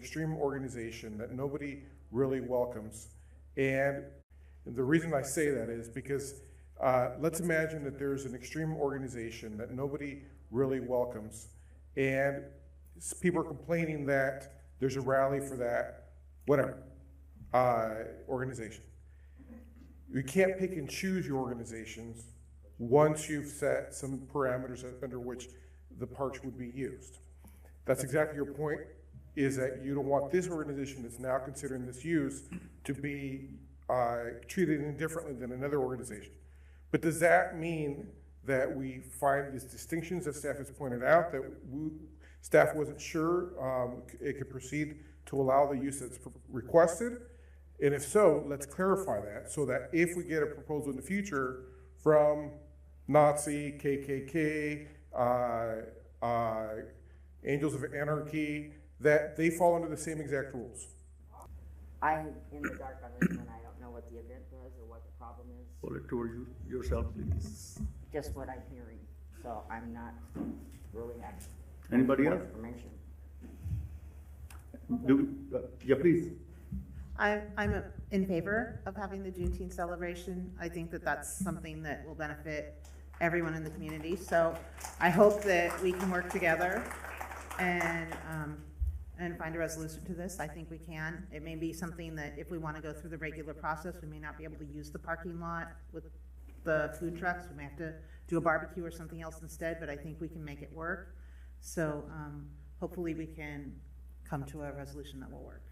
extreme organization that nobody really welcomes. And the reason I say that is because let's imagine that there's an extreme organization that nobody really welcomes, and people are complaining that there's a rally for that, whatever, organization. You can't pick and choose your organizations once you've set some parameters under which the parks would be used. That's exactly your point, is that you don't want this organization that's now considering this use to be treated indifferently than another organization. But does that mean that we find these distinctions that staff has pointed out, that staff wasn't sure it could proceed to allow the use that's requested? And if so, let's clarify that so that if we get a proposal in the future from Nazi, KKK, Angels of Anarchy, that they fall under the same exact rules. I'm in the dark on this one. I don't know what the event was or what the problem is. Pull it toward you yourself, please. Just what I'm hearing. So I'm not really having Anybody more else? information. Yeah, please. I'm in favor of having the Juneteenth celebration. I think that that's something that will benefit everyone in the community. So I hope that we can work together and find a resolution to this. I think we can. It may be something that if we want to go through the regular process, we may not be able to use the parking lot with the food trucks. We may have to do a barbecue or something else instead, but I think we can make it work. So hopefully we can come to a resolution that will work.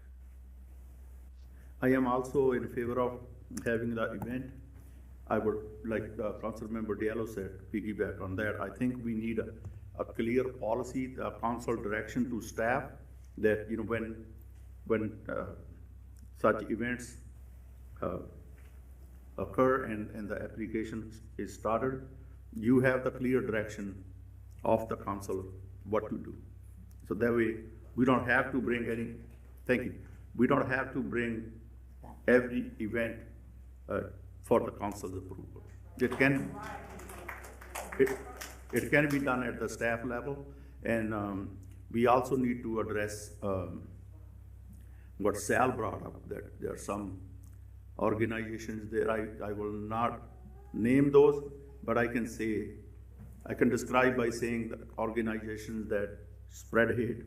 I am also in favor of having the event. I would, like Council Member Diallo said, piggyback on that. I think we need a clear policy, the council direction to staff that, you know, when such events occur and the application is started, you have the clear direction of the council what to do. So that way, we don't have to bring any, thank you, we don't have to bring every event for the council's approval. It can be done at the staff level, and we also need to address what Sal brought up, that there are some organizations there. I will not name those, but I can describe by saying the organizations that spread hate.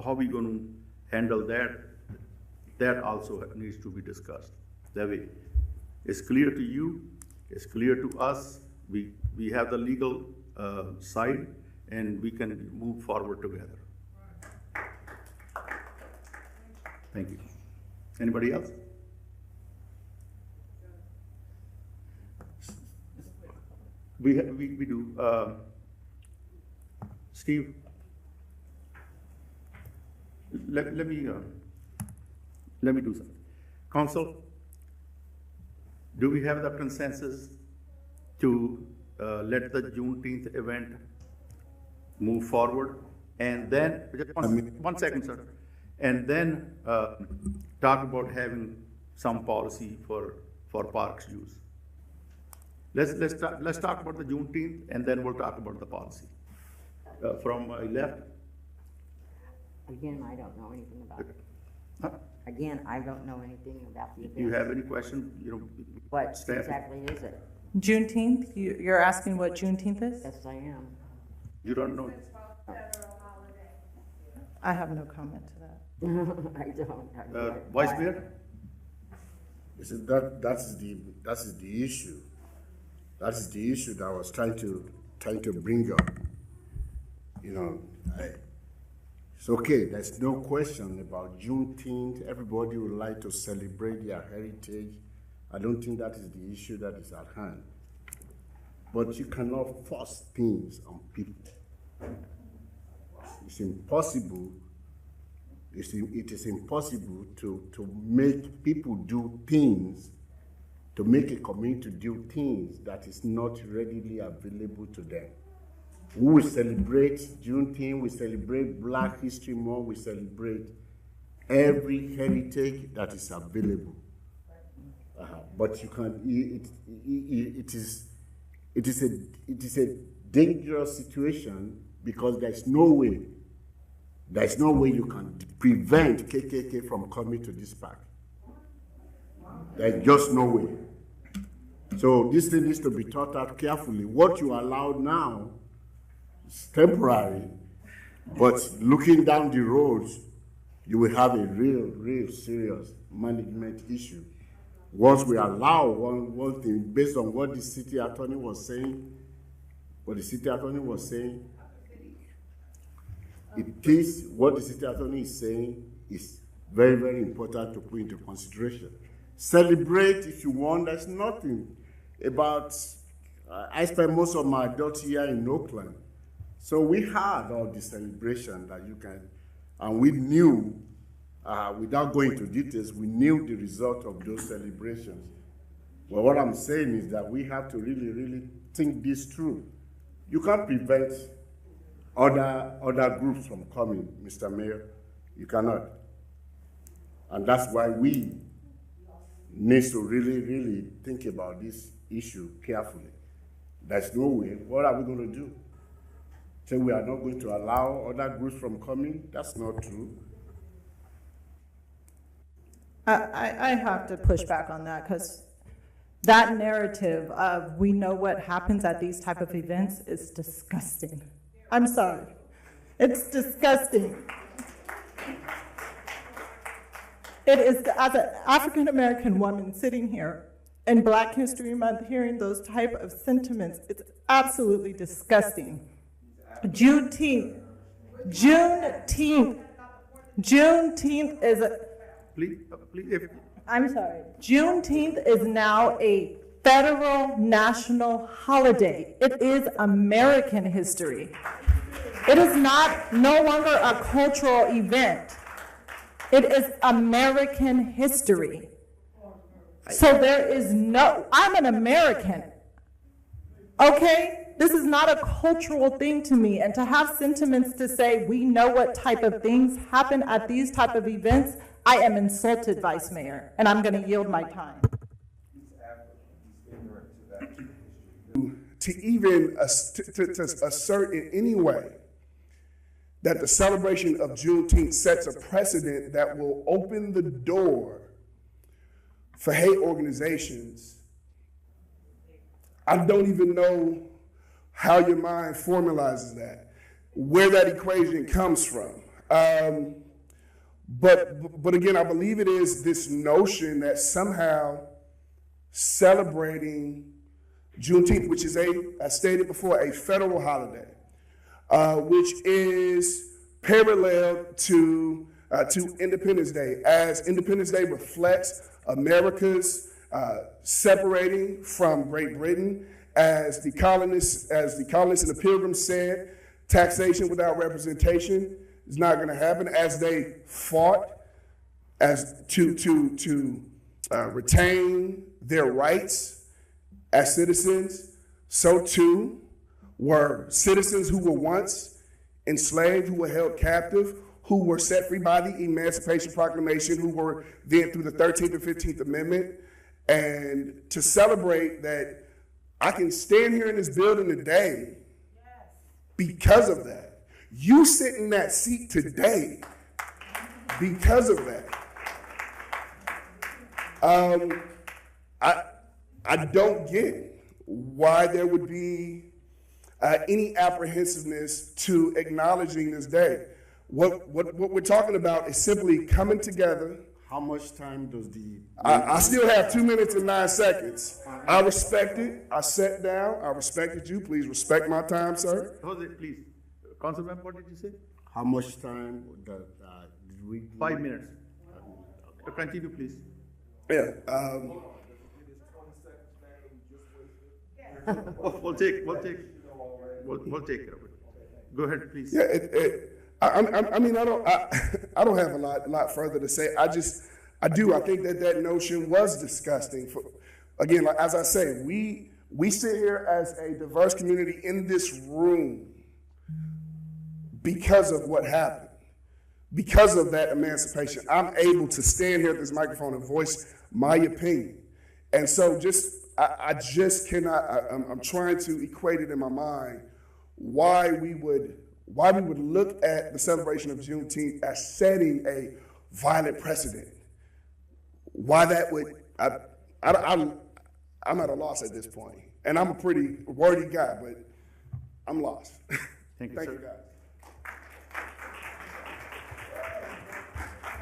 How are we going to handle that? That also needs to be discussed. That way, it's clear to you, it's clear to us, we have the legal side, and we can move forward together. Thank you. Anybody else? We do. Steve, let me do something. Council, do we have the consensus to let the Juneteenth event move forward? And then, just one second, sir. And then talk about having some policy for parks use. Let's talk about the Juneteenth, and then we'll talk about the policy. From my left. Again, I don't know anything about it. Huh? Again, I don't know anything about the event. Do you have any questions? What staff? exactly is it? Juneteenth? You're asking what Juneteenth is? Yes, I am. You don't know? I have no comment to that. I don't. Vice Mayor? You see, that is the issue. That is the issue that I was trying to bring up. It's okay. There's no question about Juneteenth. Everybody would like to celebrate their heritage. I don't think that is the issue that is at hand. But you cannot force things on people. It's impossible. It is impossible to make people do things, to make a community do things that is not readily available to them. We will celebrate Juneteenth, we celebrate Black History Month, we celebrate every heritage that is available. But you can. It is a dangerous situation because there's no way There's no way you can prevent KKK from coming to this park. There's just no way. So this thing needs to be thought out carefully. What you allow now is temporary, but looking down the roads, you will have a real serious management issue. Once we allow one thing, based on what the city attorney was saying, what the city attorney is saying is very important to put into consideration. Celebrate if you want. There's nothing about, I spent most of my adult year in Oakland. So we had all the celebration that you can, and we knew, without going into details, we knew the result of those celebrations. Well, what I'm saying is that we have to really think this through. You can't prevent other groups from coming, Mr. Mayor. You cannot. And that's why we need to really think about this issue carefully. There's no way. What are we going to do? Say we are not going to allow other groups from coming? That's not true. I have to push back on that, because that narrative of we know what happens at these type of events is disgusting. I'm sorry. It's disgusting. It is, as an African-American woman sitting here in Black History Month, hearing those type of sentiments, it's absolutely disgusting. Juneteenth is a... Please, if, I'm sorry. Juneteenth is now a federal national holiday. It is American history. It is no longer a cultural event. It is American history. So there is I'm an American. Okay? This is not a cultural thing to me. And to have sentiments to say we know what type of things happen at these type of events, I am insulted, Vice Mayor, and I'm going to yield my time. To even to assert in any way that the celebration of Juneteenth sets a precedent that will open the door for hate organizations, I don't even know how your mind formalizes that, where that equation comes from. But again, I believe it is this notion that somehow celebrating Juneteenth, which is as stated before, a federal holiday, which is parallel to Independence Day, as Independence Day reflects America's separating from Great Britain, as the colonists and the Pilgrims said, taxation without representation is not going to happen, as they fought as to retain their rights as citizens. So too were citizens who were once enslaved, who were held captive, who were set free by the Emancipation Proclamation, who were then through the 13th and 15th Amendment. And to celebrate that I can stand here in this building today because of that. You sit in that seat today because of that. I don't get why there would be any apprehensiveness to acknowledging this day. What we're talking about is simply coming together. How much time does the... I still have 2 minutes and 9 seconds. I respect it. I sat down. I respected you. Please respect my time, sir. Jose, please. Councilman, what did you say? How much time did we... 5 minutes. Continue, please. Yeah. We'll take care of it. Go ahead, please. Yeah. I mean, I don't have a lot further to say. I think that notion was disgusting. Again, like, as I say, we sit here as a diverse community in this room because of what happened, because of that emancipation. I'm able to stand here at this microphone and voice my opinion. And so I just cannot, I'm trying to equate it in my mind why we would why we would look at the celebration of Juneteenth as setting a violent precedent. Why that would, I'm at a loss at this point. And I'm a pretty wordy guy, but I'm lost. Thank you, Thank sir. you, guys.